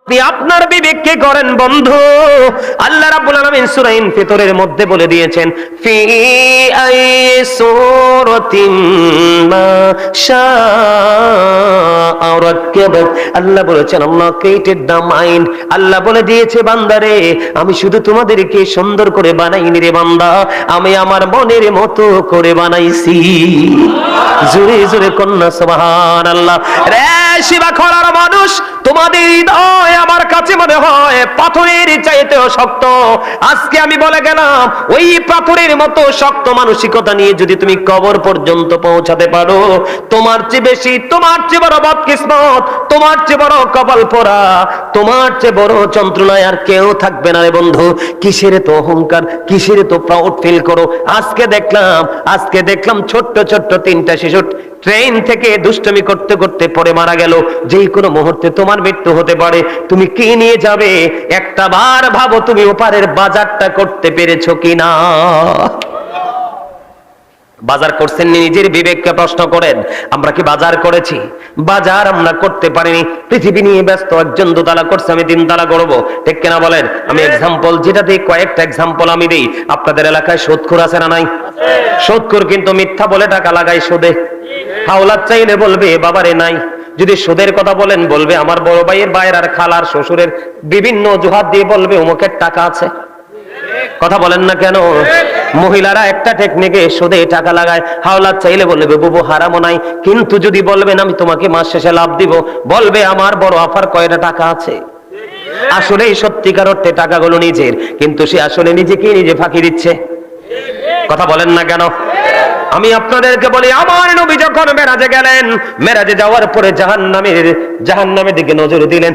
আপনি আপনার বিবেককে করেন বন্ধু। আল্লাহ রাব্বুল আলামিন সূরা ইনফিতরের মধ্যে বলে দিয়েছেন, ফি আই সূরাতিন মা শাআ রাক্কাবাক। আল্লাহ বলেছেন, আল্লাহ ক্রিয়েটেড দ্য মাইন্ড। আল্লাহ বলে দিয়েছে, বান্দারে আমি শুধু তোমাদেরকে সুন্দর করে বানাইনি রে বান্দা, আমি আমার মনের মতো করে বানাইছি। জোরে জোরে কন্যা সুবহানাল্লাহ। রে শিবা খোলার মানুষ, তোমাদের হৃদয় আমার কাছে মনে হয় পাথরের চাইতেও শক্ত। আজকে আমি বলে গেলাম, ওই পাথরের মতো শক্ত মানসিকতা নিয়ে যদি তুমি কবর পর্যন্ত পৌঁছাতে পারো, তোমার চেয়ে বেশি, তোমার চেয়ে বড় বদকিসমত, তোমার চেয়ে বড় কপাল পোড়া, তোমার চেয়ে বড় যন্ত্রণায় আর কেউ থাকবে না রে বন্ধু। কিসের তো অহংকার, কিসের তো প্রাউড ফিল করো। আজকে দেখলাম ছোট্ট ছোট্ট 3টা শিশু ট্রেন থেকে দুষ্টমি করতে করতে পড়ে মারা গেল। যেই কোনো মুহূর্তে তোমার মৃত্যু হতে পারে। তুমি কি নিয়ে যাবে? একটা বার ভাবো, তুমি ওপারের বাজারটা করতে পেরেছো কিনা? বাজার করছেন? নিজের বিবেককে প্রশ্ন করেন, আমরা কি বাজার করেছি? বাজার আমরা করতে পারিনি। পৃথিবী নিয়ে ব্যস্ত, একজন 2 তালা করছে, আমি 3 তালা করবো, ঠিক কিনা বলেন? আমি এক্সাম্পল যেটা দিই, কয়েকটা এক্সাম্পল আমি দিই। আপনাদের এলাকায় সুদখোর আছে না নাই? সুদখোর কিন্তু মিথ্যা বলে টাকা লাগায় সুদে। হাওলাত চাইলে বলবে বাবারে নাই। যদি সুদের কথা বলেন, বলবে আমার বড় ভাইয়ের, ভাইয়ের আর খালার, শ্বশুরের বিভিন্ন অজুহাত দিয়ে বলবে অমুকের টাকা আছে। কথা বলেন না কেন? মহিলারা একটা টেকনিকে সুদে টাকা লাগায়। হাওলাত চাইলে বলবে বুবু হারামও নাই। কিন্তু যদি বলবেন আমি তোমাকে মাস শেষে লাভ দিব, বলবে আমার বড় আপার কয়টা টাকা আছে। আসলে সত্যিকার অর্থে টাকাগুলো নিজের, কিন্তু সে আসলে নিজেকে নিজে ফাঁকি দিচ্ছে। কথা বলেন না কেন? আমি আপনাদেরকে বলি, আমার নবী যখন মেরাজে গেলেন, মেরাজে যাওয়ার পরে জাহান্নামের দিকে নজর দিলেন।